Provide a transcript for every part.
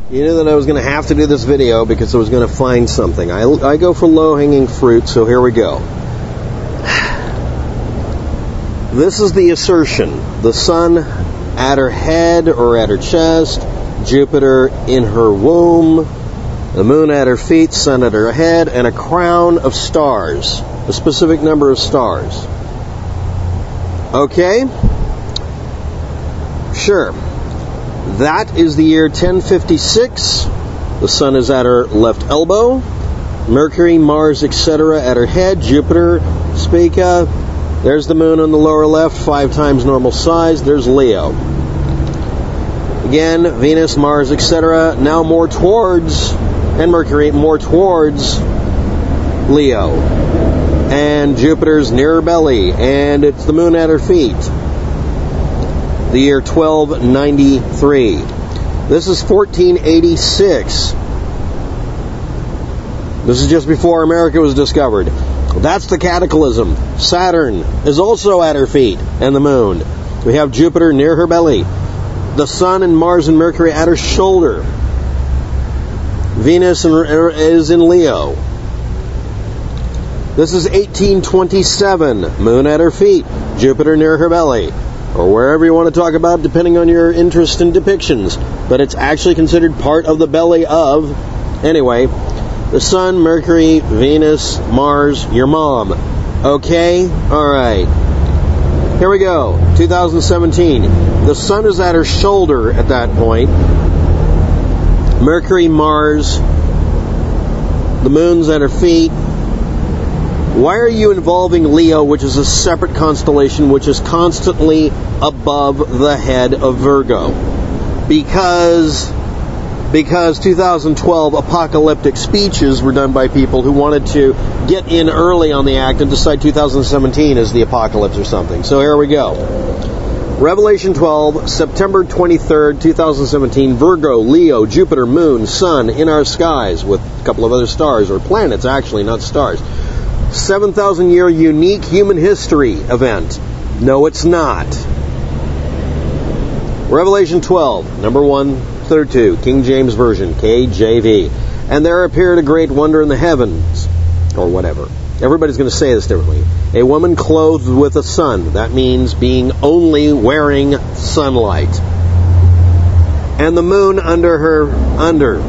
You knew that I was going to have to do this video because I was going to find something. I go for low-hanging fruit, so here we go. This is the assertion. The sun at her head or at her chest, Jupiter in her womb, the moon at her feet, sun at her head, and a crown of stars. A specific number of stars. Okay? Sure. That is the year 1056. The sun is at her left elbow. Mercury, Mars, etc. at her head. Jupiter, Spica. There's the moon on the lower left, 5 times normal size. There's Leo. Again, Venus, Mars, etc. Now more towards, and Mercury, more towards Leo. And Jupiter's near her belly. And it's the moon at her feet. The year 1293. This is 1486. This is just before America was discovered. That's the cataclysm. Saturn is also at her feet, and the moon. We have Jupiter near her belly. The sun and Mars and Mercury at her shoulder. Venus is in Leo. This is 1827. Moon at her feet. Jupiter near her belly. Or wherever you want to talk about, depending on your interest in depictions. But it's actually considered part of the belly of... Anyway, the Sun, Mercury, Venus, Mars, your mom. Okay? Alright. Here we go. 2017. The Sun is at her shoulder at that point. Mercury, Mars. The Moon's at her feet. Why are you involving Leo, which is a separate constellation, which is constantly above the head of Virgo? Because 2012 apocalyptic speeches were done by people who wanted to get in early on the act and decide 2017 is the apocalypse or something. So here we go. Revelation 12, September 23rd, 2017, Virgo, Leo, Jupiter, Moon, Sun in our skies with a couple of other stars, or planets actually, not stars. 7,000-year unique human history event. No, it's not. Revelation 12, number 132, King James Version, KJV. And there appeared a great wonder in the heavens, or whatever. Everybody's going to say this differently. A woman clothed with the sun. That means being only wearing sunlight. And the moon under.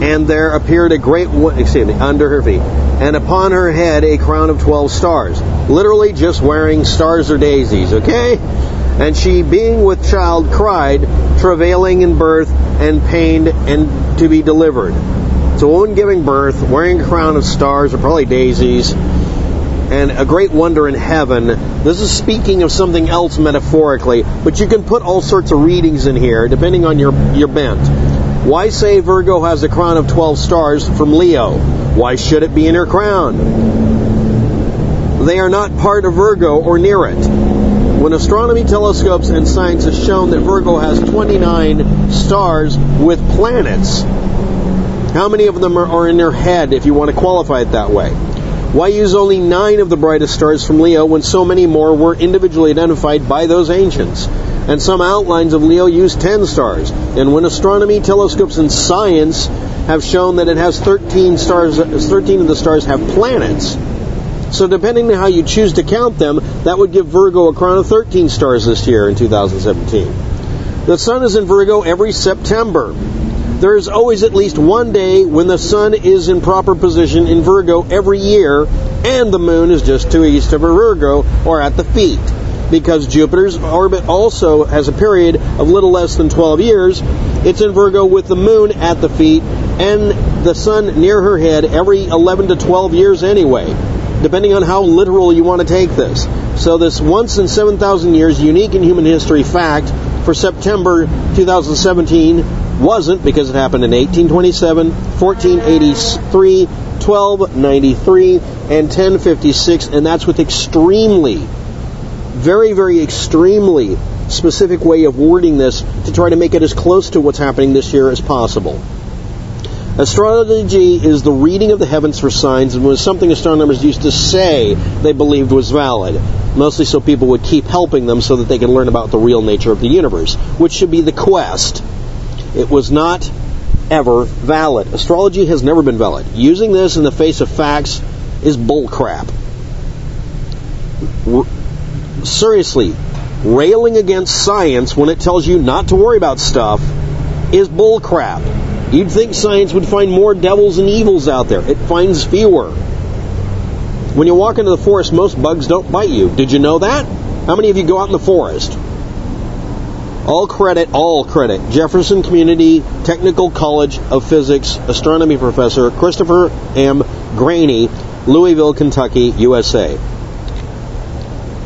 And there appeared a great, under her feet. And upon her head a crown of 12 stars. Literally just wearing stars or daisies, okay? And she, being with child, cried, travailing in birth and pained and to be delivered. So a woman giving birth, wearing a crown of stars, or probably daisies, and a great wonder in heaven. This is speaking of something else metaphorically, but you can put all sorts of readings in here, depending on your bent. Why say Virgo has a crown of 12 stars from Leo? Why should it be in her crown? They are not part of Virgo or near it. When astronomy, telescopes, and science has shown that Virgo has 29 stars with planets, how many of them are in her head, if you want to qualify it that way? Why use only 9 of the brightest stars from Leo when so many more were individually identified by those ancients? And some outlines of Leo use 10 stars. And when astronomy, telescopes, and science have shown that it has 13 stars, 13 of the stars have planets. So depending on how you choose to count them, that would give Virgo a crown of 13 stars this year in 2017. The sun is in Virgo every September. There is always at least one day when the sun is in proper position in Virgo every year, and the moon is just to east of Virgo, or at the feet. Because Jupiter's orbit also has a period of little less than 12 years, it's in Virgo with the moon at the feet, and the sun near her head every 11 to 12 years anyway, depending on how literal you want to take this. So this once in 7,000 years unique in human history fact for September 2017 wasn't, because it happened in 1827, 1483, 1293, and 1056, and that's with extremely, very, very extremely specific way of wording this to try to make it as close to what's happening this year as possible. Astrology is the reading of the heavens for signs, and was something astronomers used to say they believed was valid, mostly so people would keep helping them so that they can learn about the real nature of the universe, which should be the quest. It was not ever valid. Astrology has never been valid. Using this in the face of facts is bullcrap. Seriously, railing against science when it tells you not to worry about stuff is bullcrap. You'd think science would find more devils and evils out there. It finds fewer. When you walk into the forest, most bugs don't bite you. Did you know that? How many of you go out in the forest? All credit, Jefferson Community Technical College of Physics astronomy professor Christopher M. Graney, Louisville, Kentucky, USA.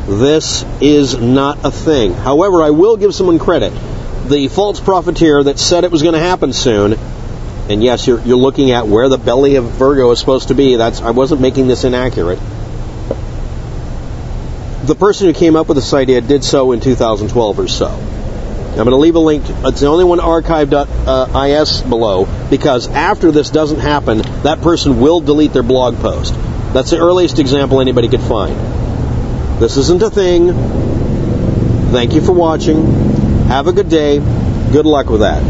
This is not a thing. However, I will give someone credit. The false profiteer that said it was going to happen soon, and yes, you're looking at where the belly of Virgo is supposed to be. I wasn't making this inaccurate. The person who came up with this idea did so in 2012 or so. I'm going to leave a link. It's the only one, archive.is below, because after this doesn't happen, that person will delete their blog post. That's the earliest example anybody could find. This isn't a thing. Thank you for watching. Have a good day. Good luck with that.